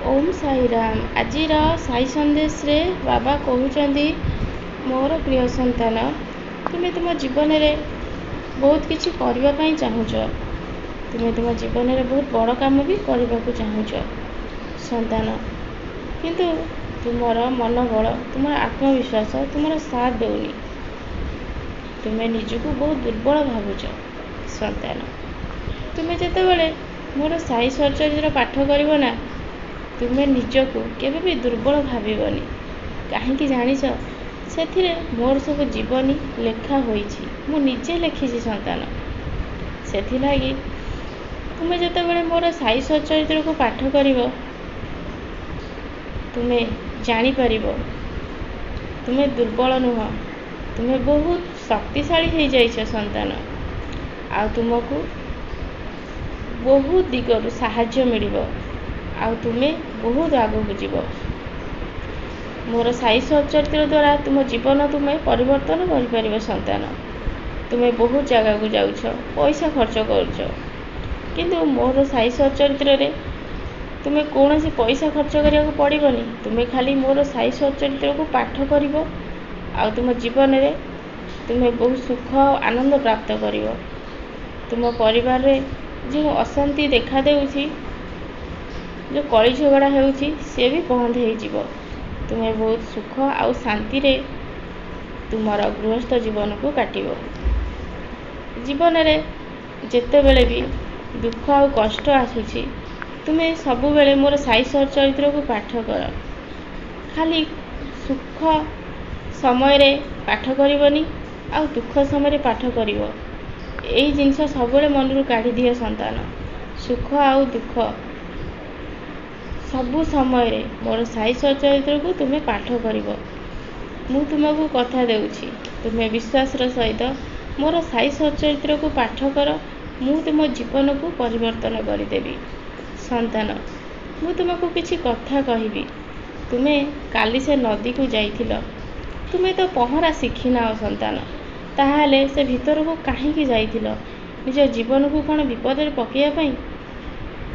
ओम साई राम। आज साई संदेश रे बाबा कहते मोर प्रिय संतान तुम्हें तुम जीवन में बहुत किसी करने चाहूच। तुम्हें तुम जीवन में बहुत बड़ काम भी करने को चाहूच संतान, किंतु तुमर मनोबल तुम आत्मविश्वास तुम साथ देउनी। तुम्हें निजको बहुत दुर्बल भावुच संतान। तुम्हें जितेबाला मोर साई सरचरित्र पाठ कर ना, तुम्हें निजको केवे भी दुर्बल भावनी। कहीं जानिछ से मोर सब जीवनी लेखा होईछि, मु निजे लिखी संतान। से तुम्हें जितेबाला मोर साई सरचरित्र को पाठ कर तुम्हें जापर तुम्हें दुर्बल नुह, तुम्हें बहुत शक्तिशाली हो जाइछ संतान। आ तुमको बहुत दिगरु साहाय्य मिलिबो, आउ तुम्हें बहुत आगू जीव। मोर साई सचरित्र द्वारा तुम जीवन तुम्हें परिवर्तन कर संतान। तुम्हें बहुत जगह को जाउछ, पैसा खर्च कर, किंतु मोर साई सचरित्र रे तुम्हें कौन सी पैसा खर्च करिया को पड़िबनी। तुम्हें खाली मोर साई सचरित्र को पाठ कर तुम जीवन में तुम्हें बहुत सुख आनंद प्राप्त कर। तुम परिवार रे जो अशांति देखा देउछि, जो कली झगड़ा होउछि से भी बंद हो। तुम्हें बहुत सुख आउ शांति रे तुमर गृहस्थ जीवन को काटिबो। जीवन में जेते बेले भी दुख आउ कष्ट आसुछि, तुम्हें सबु बेले मोर साई सरचरित्र को पाठ कर। खाली सुख समय रे पाठ करबनी, आउ दुख समय रे पाठ करिवो। एई जिनस सबले मनरू काढ़ी दिए संतान। सुख आउ दुख सबु समय रे मोर साई सचरित्र को तुम्हें पाठ करिवो। मु तुमको कथा देउछि, तुम्हें विश्वास सहित मोर साई सचरित्र को पाठ कर। मु तुम जीवन को परिवर्तन करदेवी संतान। मु तुमको किछि कथा कहबी। तुम्हें काली से नदी को जाइथिल, तुम्हें तो पहरा शिखिना संतान। ताहाले से भीतर को कहीं जाइथिल, निज जीवन को कौन विपद में पकैया पई।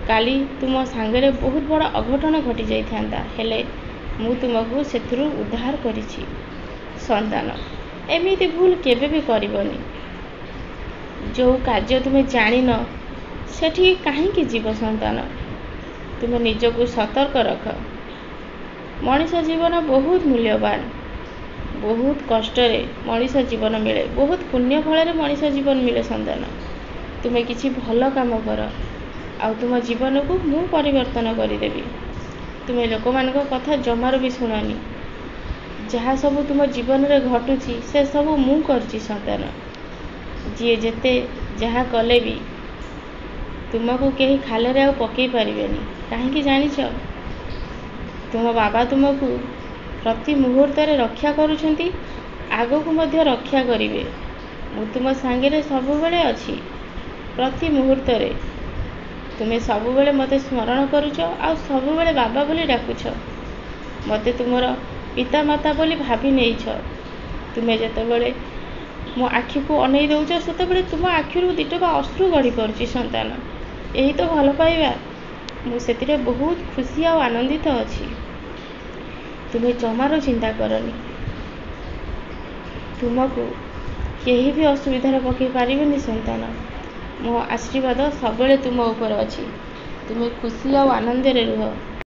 काली तुम सांगरे बहुत बड़ा अघटन घटी जाइथांता, हेले मु तुमको सेथुरु उद्धार करिछि संतान। एमिति भूल केबे भी करिवनी। जो कार्य तुम्हें जानिन सेठी कहीं जीव संतान। तुम्हें निजको सतर्क रख। मनीष जीवन बहुत मूल्यवान। बहुत कष्ट रे मनीष जीवन मिले, बहुत पुण्य फल मनीष जीवन मिले संतान। तुम्हें किसी भल काम कर, आउ तुम जीवन को मु परिवर्तन करदेवी। तुम्हें लोक मान कथा जमार भी शुणनी। जहाँ सब तुम जीवन में घटुची से सब मु करची संतान। जी जेते जहाँ कले भी तुमको कहीं खाले आ पकई पारिबेनी। कहीं जानिछ तुम बाबा तुमको प्रति मुहूर्त रक्षा करुछंती, आगो को मध्य रक्षा करिवे। मु तुम सांगे सब बेले अछि। प्रति मुहूर्त रे तुम्हें सब बेले मते स्मरण करुछ, आ सब बेले बाबा बोली डाकुछ। मते तुमर पिता माता बोली भाभी नेइछ। तुम्हें जेतेबेले मो आखि को अनै दउछ, सेतेबेले तुम आखिरु दिटका अश्रु गढ़ी पड़ुछि संतान। यही तो भल पाइबा। मु सेतिरे बहुत खुशी आ आनंदित अछि। तुम्हें जमारो चिंता करनी। तुमको केही भी असुविधार पकई पारिबेनी संतान। मो आशीर्वाद सबले तुम ऊपर अछि। तुम्हें खुशी आ आनंद रे रुह।